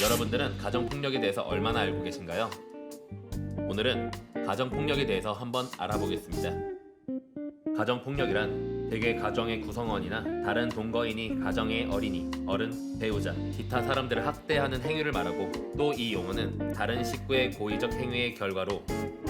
여러분들은 가정폭력에 대해서 얼마나 알고 계신가요? 오늘은 가정폭력에 대해서 한번 알아보겠습니다. 가정폭력이란 대개 가정의 구성원이나 다른 동거인이 가정의 어린이, 어른, 배우자, 기타 사람들을 학대하는 행위를 말하고, 또 이 용어는 다른 식구의 고의적 행위의 결과로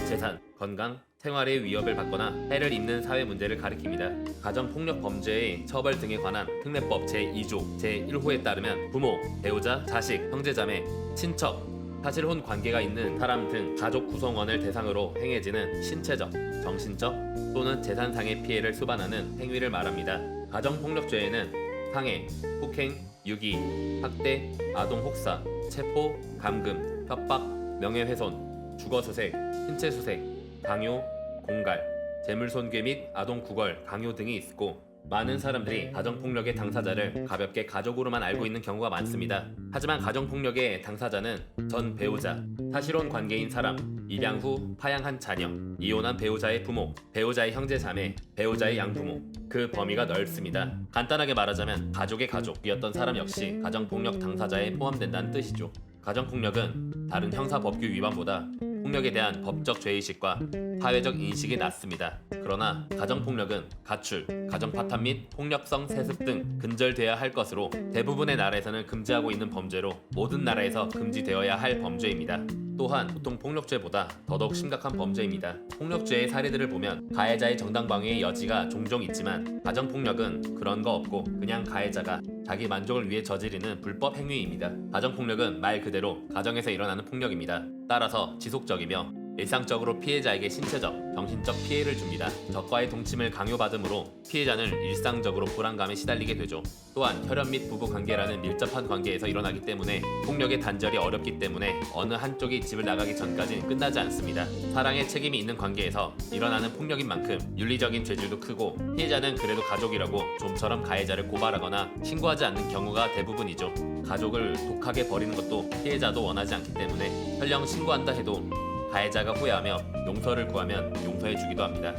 재산, 건강, 생활의 위협을 받거나 해를 입는 사회 문제를 가리킵니다. 가정폭력 범죄의 처벌 등에 관한 특례법 제2조 제1호에 따르면 부모, 배우자, 자식, 형제자매, 친척, 사실혼 관계가 있는 사람 등 가족 구성원을 대상으로 행해지는 신체적, 정신적 또는 재산상의 피해를 수반하는 행위를 말합니다. 가정폭력죄에는 상해, 폭행, 유기, 학대, 아동혹사, 체포, 감금, 협박, 명예훼손, 주거수색, 신체수색, 강요, 공갈, 재물손괴 및 아동구걸, 강요 등이 있고, 많은 사람들이 가정폭력의 당사자를 가볍게 가족으로만 알고 있는 경우가 많습니다. 하지만 가정폭력의 당사자는 전 배우자, 사실혼 관계인 사람, 입양 후 파양한 자녀, 이혼한 배우자의 부모, 배우자의 형제자매, 배우자의 양부모, 그 범위가 넓습니다. 간단하게 말하자면 가족의 가족이었던 사람 역시 가정폭력 당사자에 포함된다는 뜻이죠. 가정폭력은 다른 형사법규 위반보다 폭력에 대한 법적 죄의식과 사회적 인식이 낮습니다. 그러나 가정폭력은 가출, 가정파탄 및 폭력성 세습 등 근절돼야 할 것으로 대부분의 나라에서는 금지하고 있는 범죄로 모든 나라에서 금지되어야 할 범죄입니다. 또한 보통 폭력죄보다 더더욱 심각한 범죄입니다. 폭력죄의 사례들을 보면 가해자의 정당방위의 여지가 종종 있지만, 가정폭력은 그런 거 없고 그냥 가해자가 자기 만족을 위해 저지르는 불법 행위입니다. 가정폭력은 말 그대로 가정에서 일어나는 폭력입니다. 따라서 지속적이며 일상적으로 피해자에게 신체적, 정신적 피해를 줍니다. 적과의 동침을 강요받음으로 피해자는 일상적으로 불안감에 시달리게 되죠. 또한 혈연 및 부부 관계라는 밀접한 관계에서 일어나기 때문에 폭력의 단절이 어렵기 때문에 어느 한쪽이 집을 나가기 전까지는 끝나지 않습니다. 사랑의 책임이 있는 관계에서 일어나는 폭력인 만큼 윤리적인 죄질도 크고, 피해자는 그래도 가족이라고 좀처럼 가해자를 고발하거나 신고하지 않는 경우가 대부분이죠. 가족을 독하게 버리는 것도 피해자도 원하지 않기 때문에 설령 신고한다 해도 가해자가 후회하며 용서를 구하면 용서해주기도 합니다.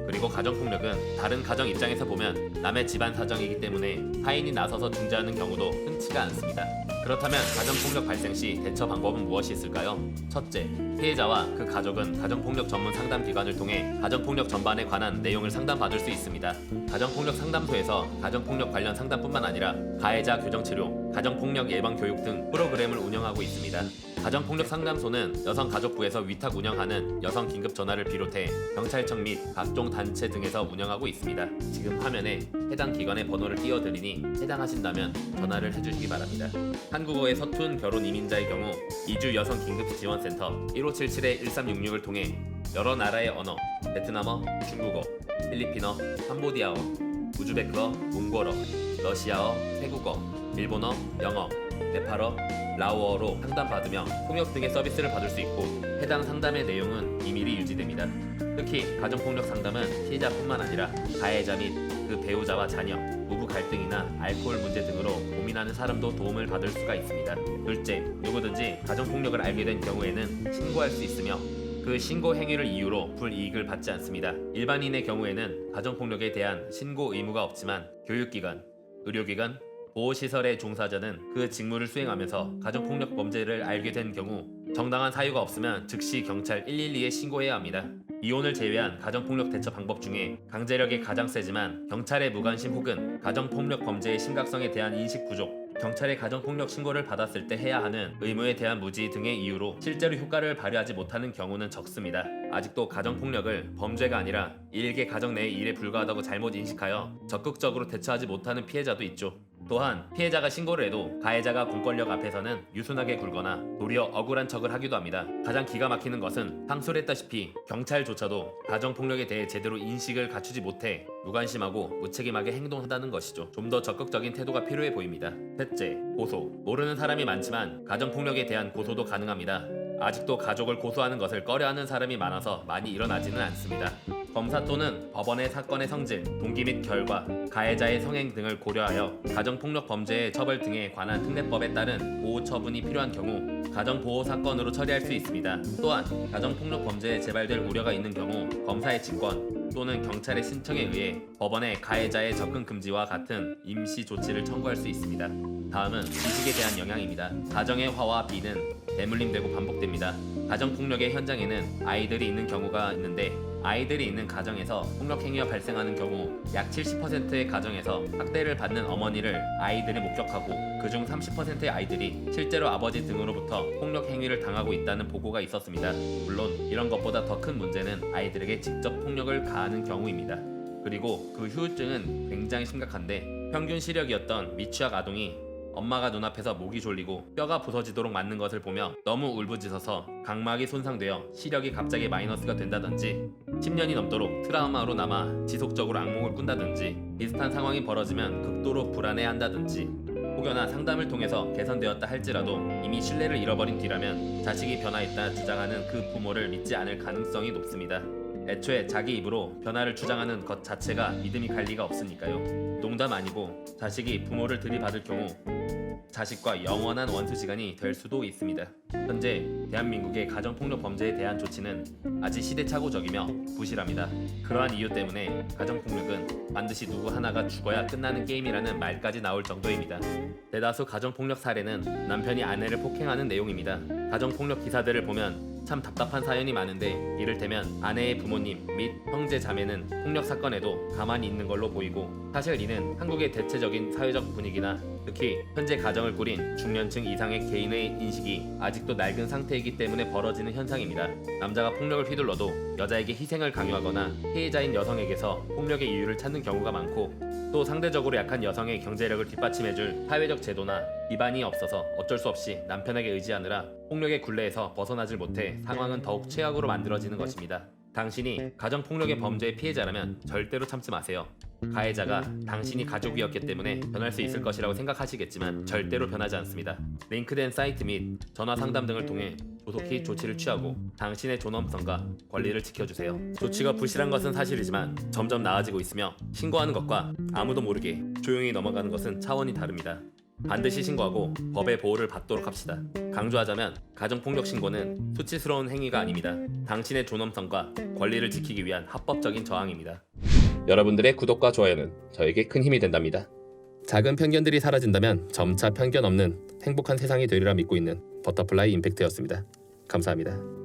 그리고 가정폭력은 다른 가정 입장에서 보면 남의 집안 사정이기 때문에 타인이 나서서 중재하는 경우도 흔치가 않습니다. 그렇다면 가정폭력 발생 시 대처 방법은 무엇이 있을까요? 첫째, 피해자와 그 가족은 가정폭력 전문 상담기관을 통해 가정폭력 전반에 관한 내용을 상담받을 수 있습니다. 가정폭력 상담소에서 가정폭력 관련 상담뿐만 아니라 가해자 교정치료, 가정폭력 예방 교육 등 프로그램을 운영하고 있습니다. 가정폭력 상담소는 여성가족부에서 위탁 운영하는 여성 긴급 전화를 비롯해 경찰청 및 각종 단체 등에서 운영하고 있습니다. 지금 화면에 해당 기관의 번호를 띄워드리니 해당하신다면 전화를 해주시기 바랍니다. 한국어의 서툰 결혼 이민자의 경우 이주 여성 긴급 지원센터 1577-1366을 통해 여러 나라의 언어, 베트남어, 중국어, 필리핀어, 캄보디아어, 우즈베크어, 몽골어, 러시아어, 태국어, 일본어, 영어, 네팔어, 라오어로 상담받으며 통역 등의 서비스를 받을 수 있고, 해당 상담의 내용은 비밀이 유지됩니다. 특히 가정폭력 상담은 피해자뿐만 아니라 가해자 및 그 배우자와 자녀, 부부 갈등이나 알코올 문제 등으로 고민하는 사람도 도움을 받을 수가 있습니다. 둘째, 누구든지 가정폭력을 알게 된 경우에는 신고할 수 있으며 그 신고 행위를 이유로 불이익을 받지 않습니다. 일반인의 경우에는 가정폭력에 대한 신고 의무가 없지만 교육기관, 의료기관, 보호시설의 종사자는 그 직무를 수행하면서 가정폭력 범죄를 알게 된 경우 정당한 사유가 없으면 즉시 경찰 112에 신고해야 합니다. 이혼을 제외한 가정폭력 대처 방법 중에 강제력이 가장 세지만 경찰의 무관심 혹은 가정폭력 범죄의 심각성에 대한 인식 부족, 경찰의 가정폭력 신고를 받았을 때 해야 하는 의무에 대한 무지 등의 이유로 실제로 효과를 발휘하지 못하는 경우는 적습니다. 아직도 가정폭력을 범죄가 아니라 일개 가정 내의 일에 불과하다고 잘못 인식하여 적극적으로 대처하지 못하는 피해자도 있죠. 또한 피해자가 신고를 해도 가해자가 공권력 앞에서는 유순하게 굴거나 도리어 억울한 척을 하기도 합니다. 가장 기가 막히는 것은 상술했다시피 경찰조차도 가정폭력에 대해 제대로 인식을 갖추지 못해 무관심하고 무책임하게 행동한다는 것이죠. 좀 더 적극적인 태도가 필요해 보입니다. 셋째, 고소. 모르는 사람이 많지만 가정폭력에 대한 고소도 가능합니다. 아직도 가족을 고소하는 것을 꺼려하는 사람이 많아서 많이 일어나지는 않습니다. 검사 또는 법원의 사건의 성질, 동기 및 결과, 가해자의 성행 등을 고려하여 가정폭력 범죄의 처벌 등에 관한 특례법에 따른 보호 처분이 필요한 경우 가정보호 사건으로 처리할 수 있습니다. 또한 가정폭력 범죄에 재발될 우려가 있는 경우 검사의 직권 또는 경찰의 신청에 의해 법원에 가해자의 접근 금지와 같은 임시 조치를 청구할 수 있습니다. 다음은 지식에 대한 영향입니다. 가정의 화와 비는 대물림되고 반복됩니다. 가정폭력의 현장에는 아이들이 있는 경우가 있는데 아이들이 있는 가정에서 폭력 행위가 발생하는 경우 약 70%의 가정에서 학대를 받는 어머니를 아이들이 목격하고 그중 30%의 아이들이 실제로 아버지 등으로부터 폭력 행위를 당하고 있다는 보고가 있었습니다. 물론 이런 것보다 더 큰 문제는 아이들에게 직접 폭력을 가하는 경우입니다. 그리고 그 후유증은 굉장히 심각한데 평균 시력이었던 미취학 아동이 엄마가 눈앞에서 목이 졸리고 뼈가 부서지도록 맞는 것을 보며 너무 울부짖어서 각막이 손상되어 시력이 갑자기 마이너스가 된다든지 10년이 넘도록 트라우마로 남아 지속적으로 악몽을 꾼다든지 비슷한 상황이 벌어지면 극도로 불안해한다든지 혹여나 상담을 통해서 개선되었다 할지라도 이미 신뢰를 잃어버린 뒤라면 자식이 변화했다 주장하는 그 부모를 믿지 않을 가능성이 높습니다. 애초에 자기 입으로 변화를 주장하는 것 자체가 믿음이 갈 리가 없으니까요. 농담 아니고 자식이 부모를 들이받을 경우 자식과 영원한 원수지간이 될 수도 있습니다. 현재 대한민국의 가정폭력 범죄에 대한 조치는 아직 시대착오적이며 부실합니다. 그러한 이유 때문에 가정폭력은 반드시 누구 하나가 죽어야 끝나는 게임이라는 말까지 나올 정도입니다. 대다수 가정폭력 사례는 남편이 아내를 폭행하는 내용입니다. 가정폭력 기사들을 보면 참 답답한 사연이 많은데 이를테면 아내의 부모님 및 형제 자매는 폭력 사건에도 가만히 있는 걸로 보이고 사실 이는 한국의 대체적인 사회적 분위기나 특히 현재 가정을 꾸린 중년층 이상의 개인의 인식이 아직도 낡은 상태이기 때문에 벌어지는 현상입니다. 남자가 폭력을 휘둘러도 여자에게 희생을 강요하거나 피해자인 여성에게서 폭력의 이유를 찾는 경우가 많고 또 상대적으로 약한 여성의 경제력을 뒷받침해줄 사회적 제도나 기반이 없어서 어쩔 수 없이 남편에게 의지하느라 폭력의 굴레에서 벗어나질 못해 상황은 더욱 최악으로 만들어지는 것입니다. 당신이 가정폭력의 범죄의 피해자라면 절대로 참지 마세요. 가해자가 당신이 가족이었기 때문에 변할 수 있을 것이라고 생각하시겠지만 절대로 변하지 않습니다. 링크된 사이트 및 전화 상담 등을 통해 조속히 조치를 취하고 당신의 존엄성과 권리를 지켜주세요. 조치가 부실한 것은 사실이지만 점점 나아지고 있으며 신고하는 것과 아무도 모르게 조용히 넘어가는 것은 차원이 다릅니다. 반드시 신고하고 법의 보호를 받도록 합시다. 강조하자면 가정폭력 신고는 수치스러운 행위가 아닙니다. 당신의 존엄성과 권리를 지키기 위한 합법적인 저항입니다. 여러분들의 구독과 좋아요는 저에게 큰 힘이 된답니다. 작은 편견들이 사라진다면 점차 편견 없는 행복한 세상이 되리라 믿고 있는 버터플라이 임팩트였습니다. 감사합니다.